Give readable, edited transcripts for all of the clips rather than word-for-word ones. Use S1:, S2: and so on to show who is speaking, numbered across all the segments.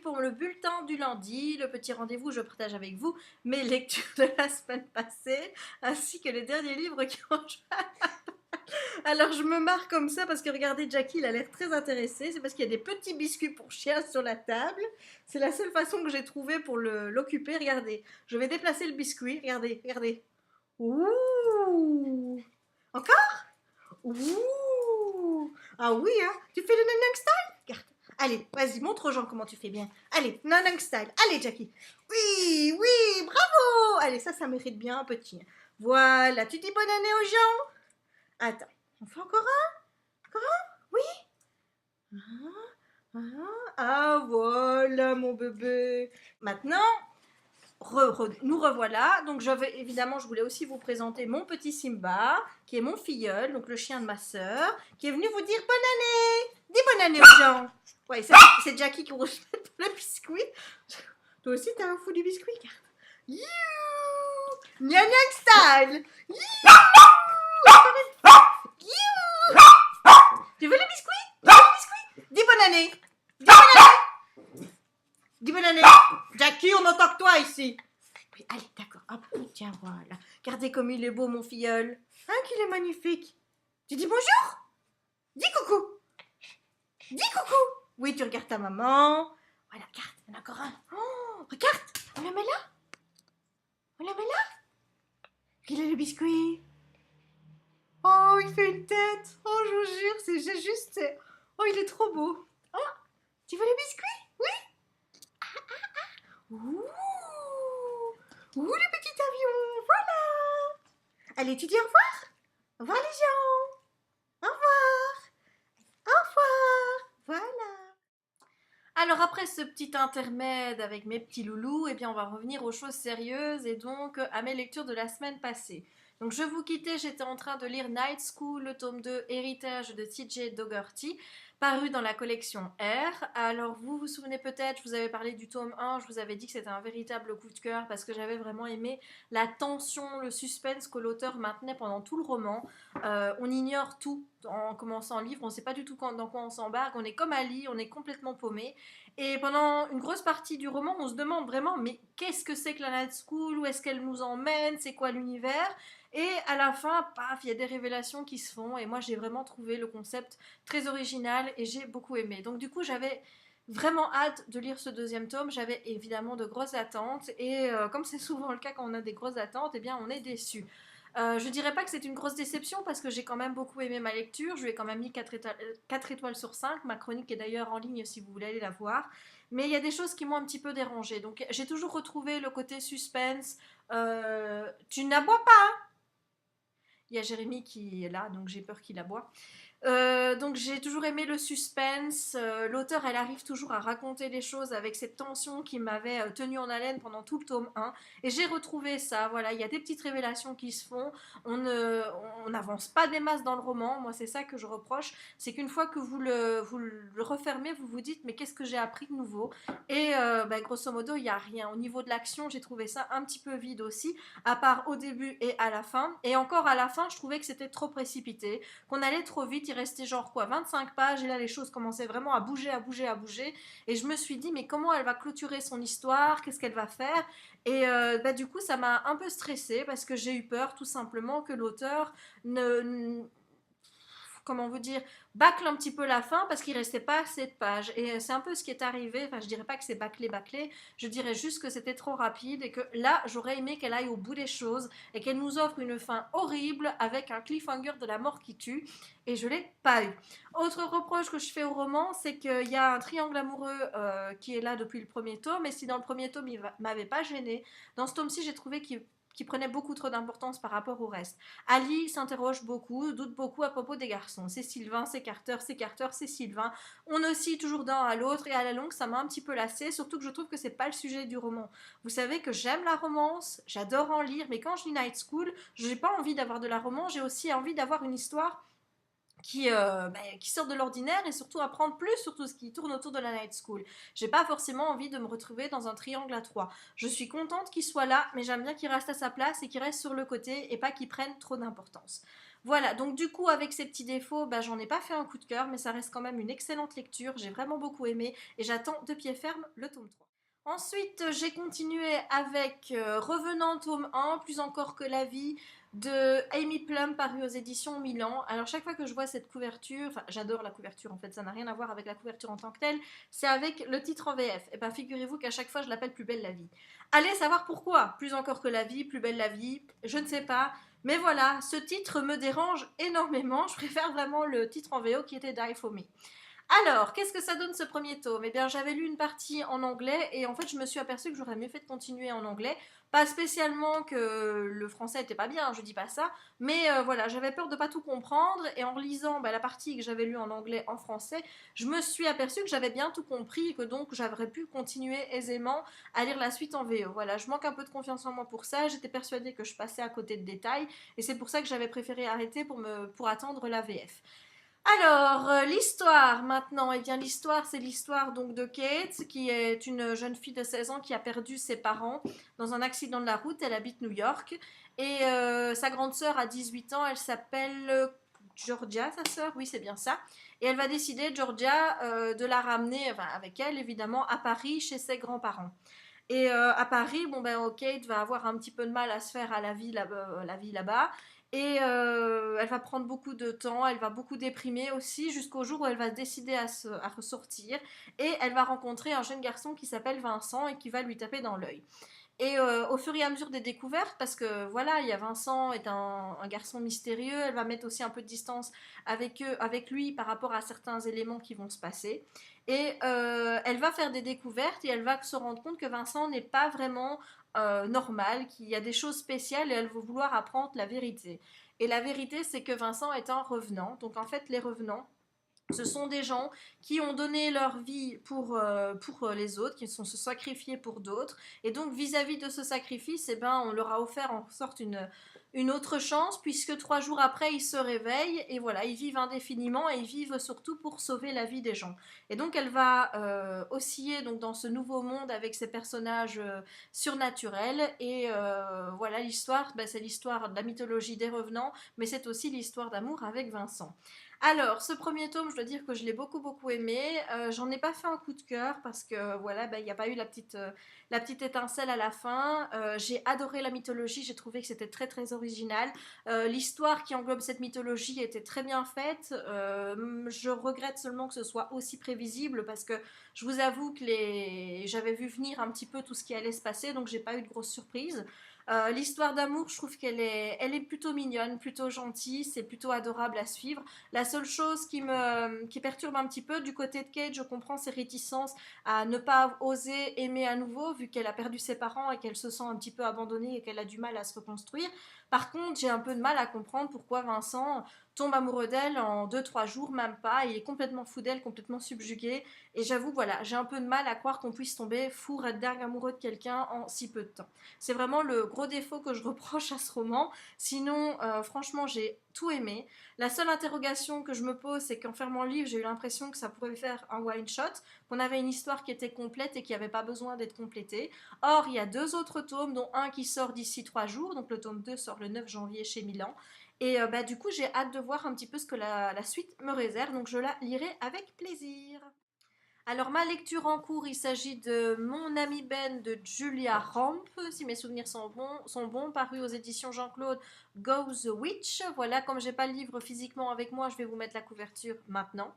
S1: pour le bulletin du lundi, le petit rendez-vous où je partage avec vous mes lectures de la semaine passée, ainsi que les derniers livres qui ont... Alors je me marre comme ça parce que regardez, Jackie, il a l'air très intéressé. C'est parce qu'il y a des petits biscuits pour chien sur la table. C'est la seule façon que j'ai trouvé pour l'occuper. Regardez, je vais déplacer le biscuit. Regardez, regardez. Ouh! Encore? Ouh! Ah oui, hein? Tu fais le nanang style? Regarde. Allez, vas-y, montre aux gens comment tu fais bien. Allez, nanang style. Allez, Jackie. Oui, oui, bravo! Allez, ça mérite bien un petit. Voilà, tu dis bonne année aux gens? Attends, on fait encore un? Encore un? Oui? Ah, voilà, mon bébé. Maintenant, nous revoilà. Donc, évidemment, je voulais aussi vous présenter mon petit Simba, qui est mon filleul, donc le chien de ma sœur, qui est venu vous dire bonne année. Dis bonne année aux gens. Ouais, c'est Jackie qui vous reçoit le biscuit. Toi aussi, t'as un fou du biscuit, regarde. You! Nyan style! You! You! Tu veux le biscuit? Tu veux le biscuit? Dis bonne année. Dis bonne année. Dis bonne année. Jackie, on n'entend que toi ici. Oui, allez, d'accord. Hop, tiens, voilà. Regardez comme il est beau, mon filleul. Hein, qu'il est magnifique. Tu dis bonjour? Dis coucou. Dis coucou. Oui, tu regardes ta maman. Voilà, regarde, il y en a encore un. Oh, regarde, on le met là. On le met là. Il est le biscuit. Oh, il fait une tête. Oh, je vous jure, c'est juste... Oh, il est trop beau. Oh, tu veux le biscuit? Oui. Ouh. Ouh, le petit avion. Voilà. Allez, tu dis au revoir. Au revoir les gens. Au revoir. Au revoir. Voilà. Alors après ce petit intermède avec mes petits loulous, eh bien on va revenir aux choses sérieuses et donc à mes lectures de la semaine passée. Donc je vous quittais, j'étais en train de lire Night School, le tome 2, Héritage de T.J. Dougherty, paru dans la collection R. Alors vous vous souvenez peut-être, je vous avais parlé du tome 1, je vous avais dit que c'était un véritable coup de cœur parce que j'avais vraiment aimé la tension, le suspense que l'auteur maintenait pendant tout le roman. On ignore tout en commençant le livre, on ne sait pas du tout dans quoi on s'embarque, on est comme Ali, on est complètement paumé. Et pendant une grosse partie du roman, on se demande vraiment, mais qu'est-ce que c'est que la Night School? Où est-ce qu'elle nous emmène? C'est quoi l'univers? Et à la fin, paf, il y a des révélations qui se font. Et moi, j'ai vraiment trouvé le concept très original et j'ai beaucoup aimé. Donc du coup, j'avais vraiment hâte de lire ce deuxième tome. J'avais évidemment de grosses attentes. Et comme c'est souvent le cas quand on a des grosses attentes, eh bien, on est déçu. Je dirais pas que c'est une grosse déception parce que j'ai quand même beaucoup aimé ma lecture. Je lui ai quand même mis 4 étoiles sur 5. Ma chronique est d'ailleurs en ligne si vous voulez aller la voir. Mais il y a des choses qui m'ont un petit peu dérangée. Donc j'ai toujours retrouvé le côté suspense. Tu n'aboies pas? Il y a Jérémy qui est là, donc j'ai peur qu'il aboie. Donc j'ai toujours aimé le suspense. L'auteur, elle arrive toujours à raconter les choses avec cette tension qui m'avait tenue en haleine pendant tout le tome 1. Et j'ai retrouvé ça. Voilà, il y a des petites révélations qui se font. On n'avance pas des masses dans le roman. Moi, c'est ça que je reproche. C'est qu'une fois que vous le refermez, vous vous dites, mais qu'est-ce que j'ai appris de nouveau? Et grosso modo, il n'y a rien. Au niveau de l'action, j'ai trouvé ça un petit peu vide aussi, à part au début et à la fin. Et encore à la fin, je trouvais que c'était trop précipité, qu'on allait trop vite. Il restait genre quoi, 25 pages, et là les choses commençaient vraiment à bouger, à bouger, à bouger. Et je me suis dit, mais comment elle va clôturer son histoire? Qu'est-ce qu'elle va faire? Et du coup, ça m'a un peu stressée parce que j'ai eu peur tout simplement que l'auteur comment vous dire, bâcle un petit peu la fin parce qu'il restait pas assez de pages. Et c'est un peu ce qui est arrivé. Enfin, je dirais pas que c'est bâclé, je dirais juste que c'était trop rapide et que là, j'aurais aimé qu'elle aille au bout des choses et qu'elle nous offre une fin horrible avec un cliffhanger de la mort qui tue. Et je l'ai pas eu. Autre reproche que je fais au roman, c'est qu'il y a un triangle amoureux qui est là depuis le premier tome. Et si dans le premier tome, il m'avait pas gêné, dans ce tome-ci, j'ai trouvé qu'il qui prenait beaucoup trop d'importance par rapport au reste. Ali s'interroge beaucoup, doute beaucoup à propos des garçons. C'est Sylvain, c'est Carter, c'est Carter, c'est Sylvain. On oscille toujours d'un à l'autre et à la longue, ça m'a un petit peu lassé, surtout que je trouve que c'est pas le sujet du roman. Vous savez que j'aime la romance, j'adore en lire, mais quand je lis Night School, j'ai pas envie d'avoir de la romance, j'ai aussi envie d'avoir une histoire
S2: qui sortent de l'ordinaire et surtout apprendre plus sur tout ce qui tourne autour de la night school. J'ai pas forcément envie de me retrouver dans un triangle à trois. Je suis contente qu'il soit là, mais j'aime bien qu'il reste à sa place et qu'il reste sur le côté et pas qu'il prenne trop d'importance. Voilà, donc du coup, avec ces petits défauts, j'en ai pas fait un coup de cœur, mais ça reste quand même une excellente lecture. J'ai vraiment beaucoup aimé et j'attends de pied ferme le tome 3. Ensuite, j'ai continué avec Revenant tome 1, Plus encore que la vie, de Amy Plum, paru aux éditions Milan. Alors chaque fois que je vois cette couverture, enfin j'adore la couverture en fait, ça n'a rien à voir avec la couverture en tant que telle, c'est avec le titre en VF. Et bien figurez-vous qu'à chaque fois je l'appelle Plus belle la vie. Allez savoir pourquoi, Plus encore que la vie, Plus belle la vie, je ne sais pas. Mais voilà, ce titre me dérange énormément, je préfère vraiment le titre en VO qui était Die For Me. Alors, qu'est-ce que ça donne ce premier tome? Eh bien, j'avais lu une partie en anglais et en fait, je me suis aperçue que j'aurais mieux fait de continuer en anglais. Pas spécialement que le français était pas bien, je dis pas ça, mais voilà, j'avais peur de pas tout comprendre et en lisant la partie que j'avais lue en anglais en français, je me suis aperçue que j'avais bien tout compris et que donc j'aurais pu continuer aisément à lire la suite en VO. Voilà, je manque un peu de confiance en moi pour ça, j'étais persuadée que je passais à côté de détails et c'est pour ça que j'avais préféré arrêter pour attendre la VF. Alors, l'histoire maintenant, eh bien l'histoire, c'est l'histoire donc de Kate, qui est une jeune fille de 16 ans qui a perdu ses parents dans un accident de la route. Elle habite New York. Et sa grande sœur a 18 ans, elle s'appelle Georgia, sa sœur, oui c'est bien ça. Et elle va décider, Georgia, de la ramener, enfin, avec elle évidemment, à Paris chez ses grands-parents. Et à Paris, Kate va avoir un petit peu de mal à se faire à la vie là-bas. Et elle va prendre beaucoup de temps, elle va beaucoup déprimer aussi, jusqu'au jour où elle va décider à ressortir. Et elle va rencontrer un jeune garçon qui s'appelle Vincent et qui va lui taper dans l'œil. Et au fur et à mesure des découvertes, parce que voilà, il y a Vincent est un garçon mystérieux, elle va mettre aussi un peu de distance avec lui par rapport à certains éléments qui vont se passer. Et elle va faire des découvertes et elle va se rendre compte que Vincent n'est pas vraiment normal, qu'il y a des choses spéciales et elle va vouloir apprendre la vérité. Et la vérité, c'est que Vincent est un revenant. Donc en fait, les revenants, ce sont des gens qui ont donné leur vie pour les autres, qui sont se sacrifiés pour d'autres. Et donc, vis-à-vis de ce sacrifice, eh ben, on leur a offert en sorte une autre chance, puisque 3 jours après, ils se réveillent et voilà, ils vivent indéfiniment et ils vivent surtout pour sauver la vie des gens. Et donc, elle va osciller donc, dans ce nouveau monde avec ces personnages surnaturels. Et voilà, l'histoire, c'est l'histoire de la mythologie des revenants, mais c'est aussi l'histoire d'amour avec Vincent. Alors, ce premier tome, je dois dire que je l'ai beaucoup aimé. J'en ai pas fait un coup de cœur parce que voilà, il n'y a pas eu la petite étincelle à la fin. J'ai adoré la mythologie, j'ai trouvé que c'était très original. L'histoire qui englobe cette mythologie était très bien faite. Je regrette seulement que ce soit aussi prévisible parce que je vous avoue que j'avais vu venir un petit peu tout ce qui allait se passer, donc j'ai pas eu de grosses surprises. L'histoire d'amour, je trouve elle est plutôt mignonne, plutôt gentille, c'est plutôt adorable à suivre. La seule chose qui perturbe un petit peu du côté de Kate, je comprends ses réticences à ne pas oser aimer à nouveau, vu qu'elle a perdu ses parents et qu'elle se sent un petit peu abandonnée et qu'elle a du mal à se reconstruire. Par contre, j'ai un peu de mal à comprendre pourquoi Vincent tombe amoureux d'elle en 2-3 jours, même pas. Il est complètement fou d'elle, complètement subjugué. Et j'avoue, voilà, j'ai un peu de mal à croire qu'on puisse tomber fou, red dingue amoureux de quelqu'un en si peu de temps. C'est vraiment le gros défaut que je reproche à ce roman. Sinon, franchement, j'ai tout aimé. La seule interrogation que je me pose, c'est qu'en fermant le livre, j'ai eu l'impression que ça pouvait faire un one-shot, qu'on avait une histoire qui était complète et qui n'avait pas besoin d'être complétée. Or, il y a 2 autres tomes, dont un qui sort d'ici 3 jours, donc le tome 2 sort le 9 janvier chez Milan. Et du coup, j'ai hâte de voir un petit peu ce que la suite me réserve, donc je la lirai avec plaisir. Alors, ma lecture en cours, il s'agit de Mon ami Ben de Julia Ramp, si mes souvenirs sont bons, paru aux éditions Jean-Claude Go the Witch. Voilà, comme j'ai pas le livre physiquement avec moi, je vais vous mettre la couverture maintenant.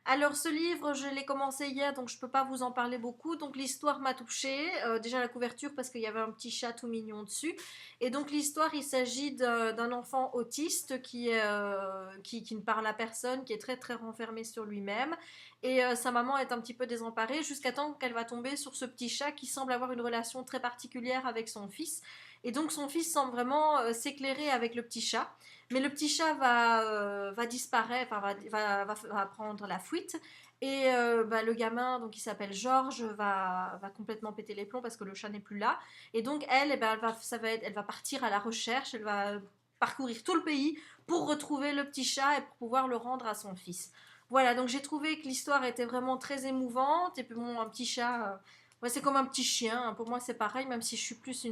S2: Alors ce livre, je l'ai commencé hier, donc je ne peux pas vous en parler beaucoup. Donc l'histoire m'a touchée. Déjà la couverture parce qu'il y avait un petit chat tout mignon dessus. Et donc l'histoire, il s'agit d'un enfant autiste qui ne parle à personne, qui est très renfermé sur lui-même. Et sa maman est un petit peu désemparée jusqu'à temps qu'elle va tomber sur ce petit chat qui semble avoir une relation très particulière avec son fils. Et donc son fils semble vraiment s'éclairer avec le petit chat. Mais le petit chat va disparaître, enfin, va prendre la fuite. Et le gamin, donc, qui s'appelle Georges, va complètement péter les plombs parce que le chat n'est plus là. Et donc, elle, elle va partir à la recherche. Elle va parcourir tout le pays pour retrouver le petit chat et pour pouvoir le rendre à son fils. Voilà, donc j'ai trouvé que l'histoire était vraiment très émouvante. Et puis bon, un petit chat, ouais, c'est comme un petit chien, hein. Pour moi, c'est pareil, même si je suis plus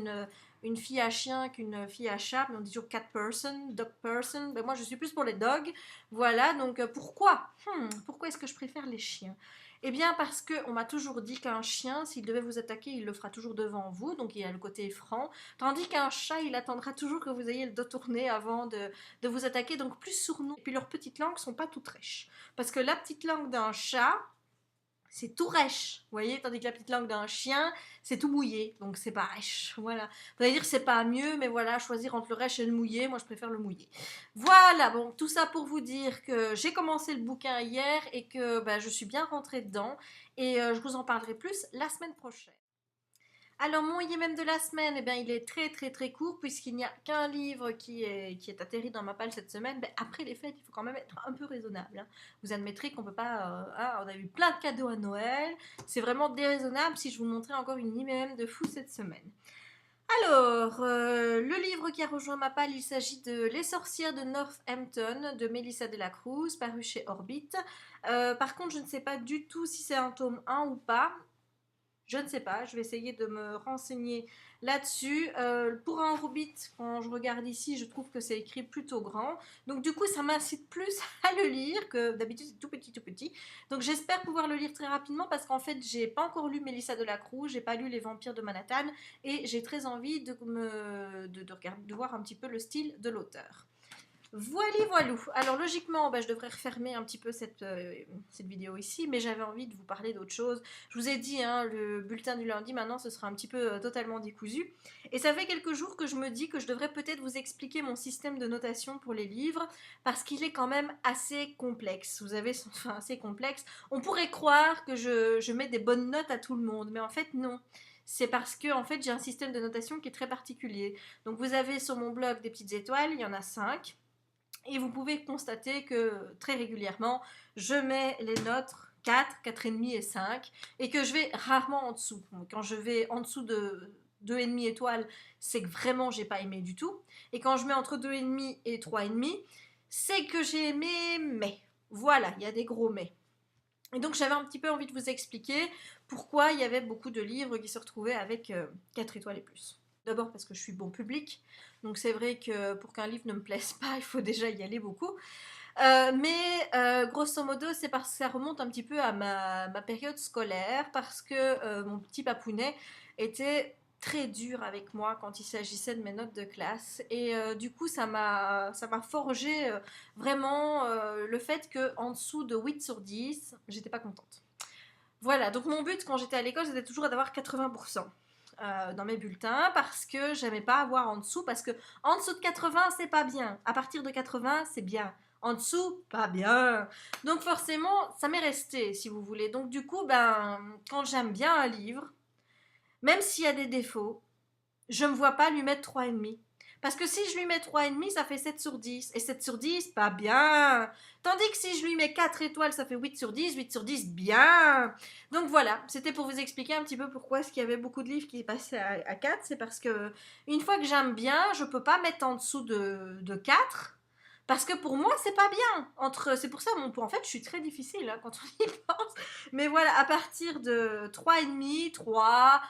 S2: une fille à chien qu'une fille à chat. Mais on dit toujours cat person, dog person. Ben moi, je suis plus pour les dogs. Voilà, donc pourquoi pourquoi est-ce que je préfère les chiens? Eh bien, parce qu'on m'a toujours dit qu'un chien, s'il devait vous attaquer, il le fera toujours devant vous. Donc, il y a le côté franc. Tandis qu'un chat, il attendra toujours que vous ayez le dos tourné avant de vous attaquer. Donc, plus sournois. Et puis, leurs petites langues sont pas toutes rêches. Parce que la petite langue d'un chat, c'est tout rêche, vous voyez, tandis que la petite langue d'un chien, c'est tout mouillé, donc c'est pas rêche, voilà. Vous allez dire que c'est pas mieux, mais voilà, choisir entre le rêche et le mouillé, moi je préfère le mouillé. Voilà, bon, tout ça pour vous dire que j'ai commencé le bouquin hier et que je suis bien rentrée dedans, et je vous en parlerai plus la semaine prochaine. Alors, mon IMM de la semaine, eh bien, il est très très très court puisqu'il n'y a qu'un livre qui est atterri dans ma palle cette semaine. Après les fêtes, il faut quand même être un peu raisonnable, hein. Vous admettrez qu'on peut pas... on a eu plein de cadeaux à Noël. C'est vraiment déraisonnable si je vous montrais encore une IMM de fou cette semaine. Alors, le livre qui a rejoint ma palle, il s'agit de Les sorcières de Northampton de Melissa de la Cruz, paru chez Orbit. Par contre, je ne sais pas du tout si c'est un tome 1 ou pas. Je ne sais pas, je vais essayer de me renseigner là-dessus. Pour un Orbit, quand je regarde ici, je trouve que c'est écrit plutôt grand. Donc du coup, ça m'incite plus à le lire, que d'habitude c'est tout petit, tout petit. Donc j'espère pouvoir le lire très rapidement parce qu'en fait, j'ai pas encore lu Melissa de la Cruz, j'ai pas lu Les Vampires de Manhattan et j'ai très envie de voir un petit peu le style de l'auteur. Voilou. Alors logiquement, je devrais refermer un petit peu cette vidéo ici, mais j'avais envie de vous parler d'autre chose. Je vous ai dit, hein, le bulletin du lundi, maintenant, ce sera un petit peu totalement décousu. Et ça fait quelques jours que je me dis que je devrais peut-être vous expliquer mon système de notation pour les livres, parce qu'il est quand même assez complexe. Vous avez, enfin, assez complexe. On pourrait croire que je mets des bonnes notes à tout le monde, mais en fait, non. C'est parce que en fait, j'ai un système de notation qui est très particulier. Donc vous avez sur mon blog des petites étoiles, il y en a 5. Et vous pouvez constater que très régulièrement, je mets les notes 4, 4,5 et 5 et que je vais rarement en dessous. Quand je vais en dessous de 2,5 étoiles, c'est que vraiment j'ai pas aimé du tout. Et quand je mets entre 2,5 et 3,5, c'est que j'ai aimé, mais. Voilà, il y a des gros mais. Et donc j'avais un petit peu envie de vous expliquer pourquoi il y avait beaucoup de livres qui se retrouvaient avec 4 étoiles et plus. D'abord parce que je suis bon public, donc c'est vrai que pour qu'un livre ne me plaise pas, il faut déjà y aller beaucoup. Mais grosso modo, c'est parce que ça remonte un petit peu à ma période scolaire, parce que mon petit papounet était très dur avec moi quand il s'agissait de mes notes de classe. Et du coup, ça m'a forgé vraiment le fait qu'en dessous de 8 sur 10, j'étais pas contente. Voilà, donc mon but quand j'étais à l'école, c'était toujours d'avoir 80%. Dans mes bulletins parce que j'aimais pas avoir en dessous, parce que en dessous de 80 c'est pas bien, à partir de 80 c'est bien, en dessous pas bien. Donc forcément ça m'est resté, si vous voulez. Donc du coup quand j'aime bien un livre, même s'il y a des défauts, je me vois pas lui mettre 3,5. Parce que si je lui mets 3,5, ça fait 7 sur 10. Et 7 sur 10, pas bien. Tandis que si je lui mets 4 étoiles, ça fait 8 sur 10. 8 sur 10, bien. Donc voilà, c'était pour vous expliquer un petit peu pourquoi est-ce qu'il y avait beaucoup de livres qui passaient à 4. C'est parce que une fois que j'aime bien, je peux pas mettre en dessous de 4. Parce que pour moi, c'est pas bien. C'est pour ça, en fait, je suis très difficile quand on y pense. Mais voilà, à partir de 3,5, 3...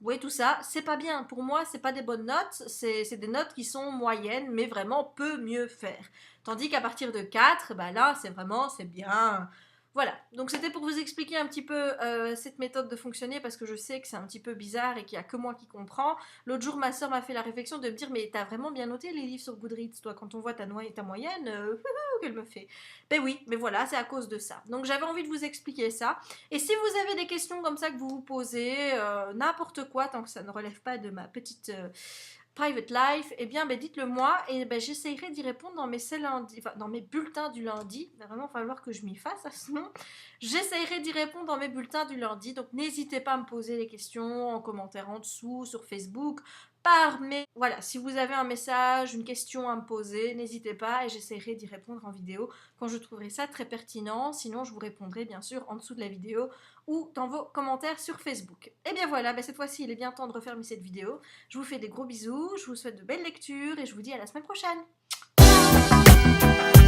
S2: Oui, tout ça, c'est pas bien. Pour moi, c'est pas des bonnes notes, c'est des notes qui sont moyennes, mais vraiment peut mieux faire. Tandis qu'à partir de 4, là, c'est bien. Voilà, donc c'était pour vous expliquer un petit peu cette méthode de fonctionner, parce que je sais que c'est un petit peu bizarre et qu'il n'y a que moi qui comprends. L'autre jour, ma soeur m'a fait la réflexion de me dire, mais t'as vraiment bien noté les livres sur Goodreads, toi, quand on voit ta moyenne, qu'elle me fait. Ben oui, mais voilà, c'est à cause de ça. Donc j'avais envie de vous expliquer ça. Et si vous avez des questions comme ça que vous vous posez, n'importe quoi, tant que ça ne relève pas de ma petite private life, eh bien dites-le moi et j'essayerai d'y répondre dans dans mes bulletins du lundi. Il va vraiment falloir que je m'y fasse, sinon j'essayerai d'y répondre dans mes bulletins du lundi. Donc n'hésitez pas à me poser les questions en commentaire en dessous, sur Facebook, par mail. Voilà, si vous avez un message, une question à me poser, n'hésitez pas et j'essaierai d'y répondre en vidéo quand je trouverai ça très pertinent. Sinon, je vous répondrai bien sûr en dessous de la vidéo ou dans vos commentaires sur Facebook. Et bien voilà, cette fois-ci, il est bien temps de refermer cette vidéo. Je vous fais des gros bisous, je vous souhaite de belles lectures et je vous dis à la semaine prochaine.
S1: biscuits.